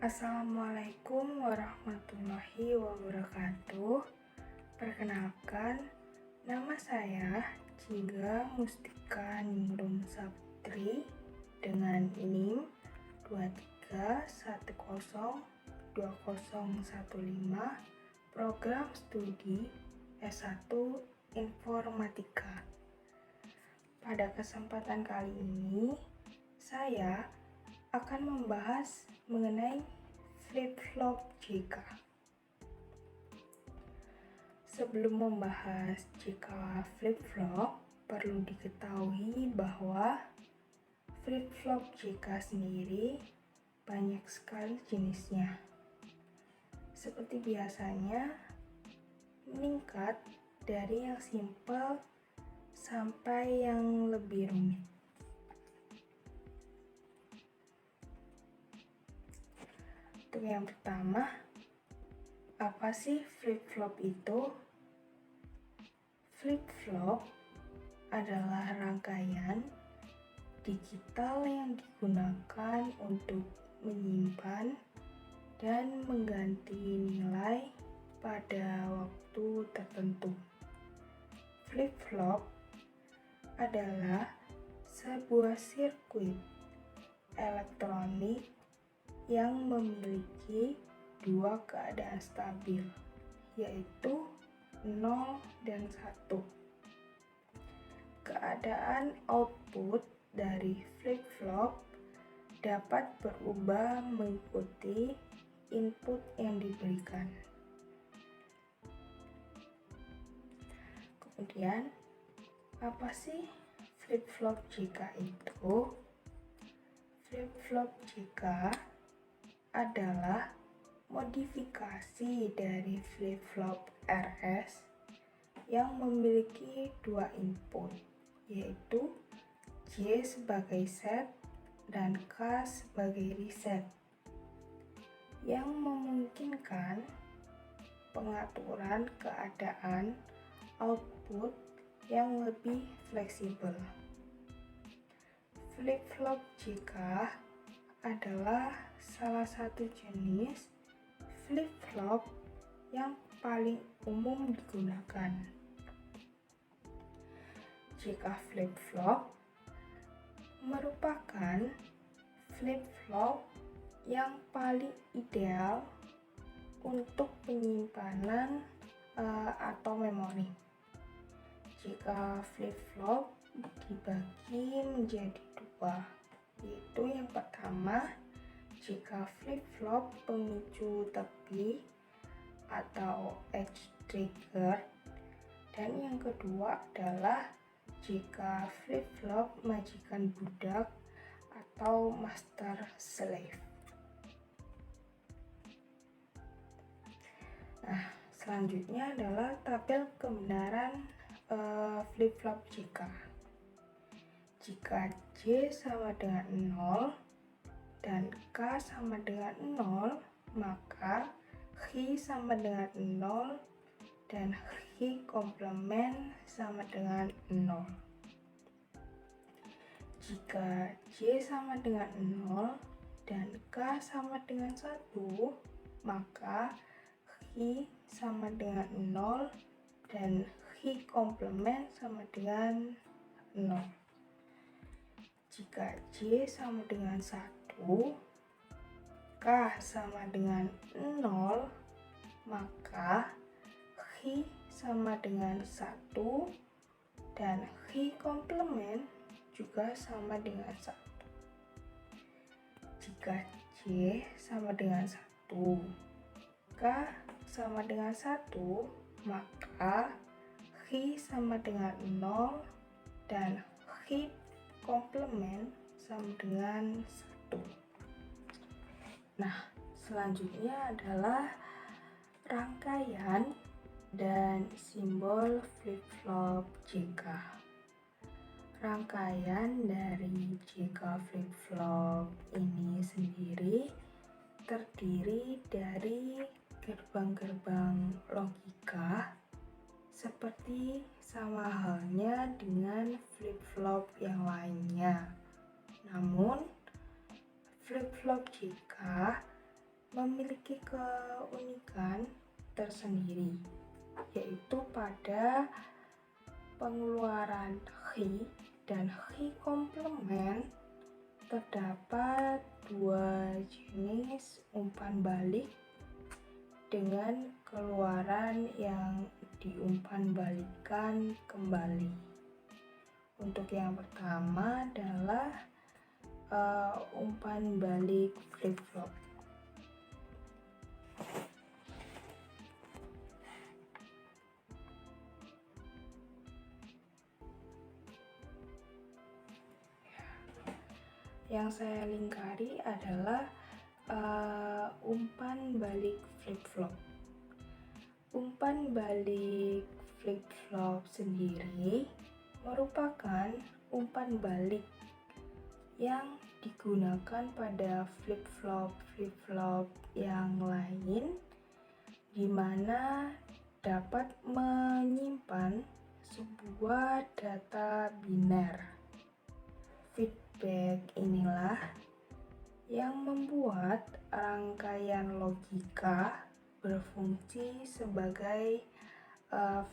Assalamualaikum warahmatullahi wabarakatuh. Perkenalkan, nama saya Jingga Mustika Ningrum Saputri dengan NIM 23102015, program studi S1 Informatika. Pada kesempatan kali ini, saya akan membahas mengenai flip-flop JK. Sebelum membahas JK flip-flop, perlu diketahui bahwa flip-flop JK sendiri banyak sekali jenisnya. Seperti biasanya, meningkat dari yang simpel sampai yang lebih rumit. Untuk yang pertama, apa sih flip-flop itu? Flip-flop adalah rangkaian digital yang digunakan untuk menyimpan dan mengganti nilai pada waktu tertentu. Flip-flop adalah sebuah sirkuit elektronik yang memiliki dua keadaan stabil, yaitu 0 dan 1. Keadaan output dari flip-flop dapat berubah mengikuti input yang diberikan. Kemudian, apa sih flip-flop JK itu? Flip-flop JK adalah modifikasi dari flip-flop RS yang memiliki dua input, yaitu J sebagai set dan K sebagai reset, yang memungkinkan pengaturan keadaan output yang lebih fleksibel. Flip-flop JK adalah salah satu jenis flip-flop yang paling umum digunakan. JK flip-flop merupakan flip-flop yang paling ideal untuk penyimpanan atau memori. JK flip-flop dibagi menjadi dua, yaitu yang pertama JK flip-flop pemicu tepi atau edge trigger, dan yang kedua adalah JK flip-flop majikan budak atau master slave. Nah, selanjutnya adalah tabel kebenaran flip-flop JK. Jika J sama dengan 0 dan K sama dengan 0, maka Hi sama dengan 0 dan Hi komplement sama dengan 0. Jika J sama dengan 0 dan K sama dengan 1, maka Hi sama dengan 0 dan Hi komplement sama dengan 0. Jika J sama dengan 1, K sama dengan 0, maka Hi sama dengan 1 dan Hi komplement juga sama dengan 1. Jika J sama dengan 1, K sama dengan 1, maka Hi sama dengan 0 dan Hi komplement sama dengan 1. Nah, selanjutnya adalah rangkaian dan simbol flip-flop JK. Rangkaian dari JK flip-flop ini sendiri terdiri dari gerbang-gerbang logika, seperti sama halnya dengan flip-flop yang lainnya. Namun, flip-flop JK memiliki keunikan tersendiri, yaitu pada pengeluaran hi dan hi komplement terdapat dua jenis umpan balik dengan keluaran yang diumpan balikan kembali. Untuk yang pertama adalah umpan balik flip-flop. Yang saya lingkari adalah umpan balik flip-flop. Umpan balik flip-flop sendiri merupakan umpan balik yang digunakan pada flip-flop yang lain, di mana dapat menyimpan sebuah data biner. Feedback inilah yang membuat rangkaian logika berfungsi sebagai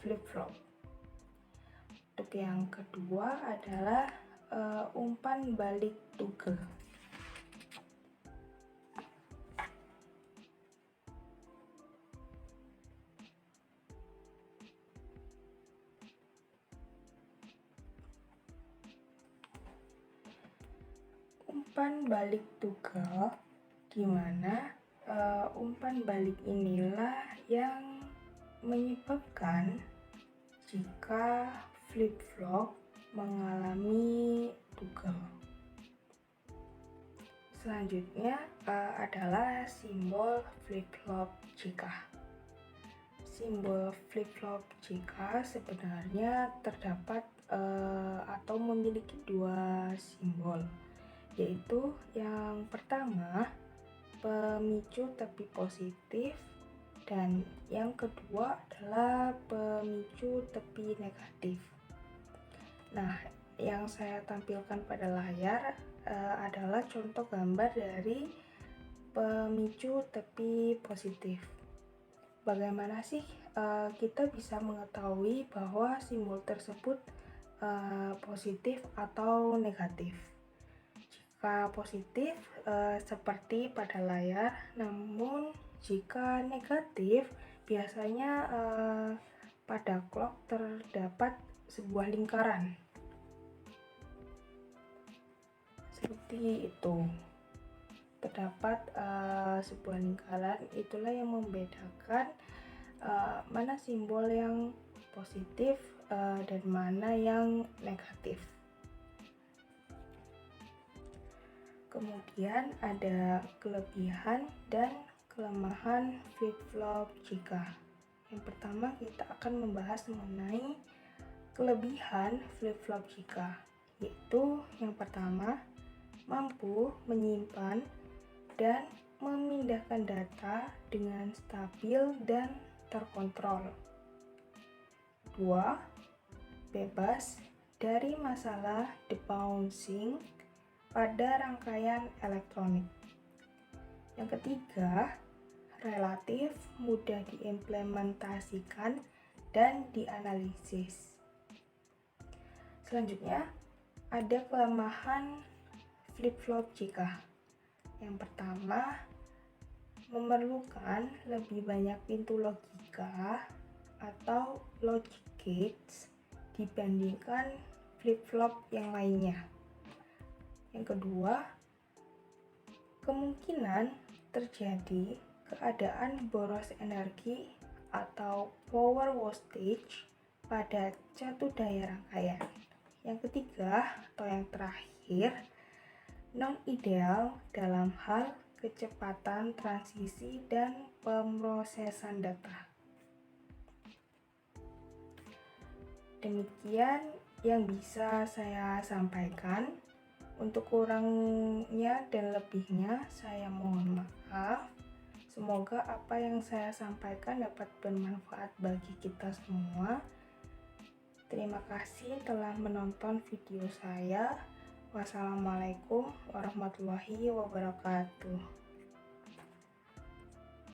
flip-flop. Untuk yang kedua adalah umpan balik toggle. Umpan balik toggle, di mana umpan balik inilah yang menyebabkan jika flip-flop mengalami toggle. Selanjutnya adalah simbol flip-flop jika. Simbol flip-flop jika sebenarnya terdapat atau memiliki dua simbol, yaitu yang pertama pemicu tepi positif dan yang kedua adalah pemicu tepi negatif. Nah, yang saya tampilkan pada layar adalah contoh gambar dari pemicu tepi positif. Bagaimana sih kita bisa mengetahui bahwa simbol tersebut positif atau negatif? Jika positif seperti pada layar, namun jika negatif biasanya pada clock terdapat sebuah lingkaran seperti itu. Terdapat sebuah lingkaran, itulah yang membedakan mana simbol yang positif dan mana yang negatif. Kemudian ada kelebihan dan kelemahan flip-flop jika. Yang pertama kita akan membahas mengenai kelebihan flip-flop jika, yaitu yang pertama mampu menyimpan dan memindahkan data dengan stabil dan terkontrol. 2. Bebas dari masalah debouncing pada rangkaian elektronik. Yang ketiga, relatif mudah diimplementasikan dan dianalisis. Selanjutnya, ada kelemahan flip-flop jika. Yang pertama, memerlukan lebih banyak pintu logika atau logic gates dibandingkan flip-flop yang lainnya. Yang kedua, kemungkinan terjadi keadaan boros energi atau power wastage pada satu daya rangkaian. Yang ketiga atau yang terakhir, non-ideal dalam hal kecepatan transisi dan pemrosesan data. Demikian yang bisa saya sampaikan. Untuk kurangnya dan lebihnya saya mohon maaf. Semoga apa yang saya sampaikan dapat bermanfaat bagi kita semua. Terima kasih telah menonton video saya. Wassalamualaikum warahmatullahi wabarakatuh.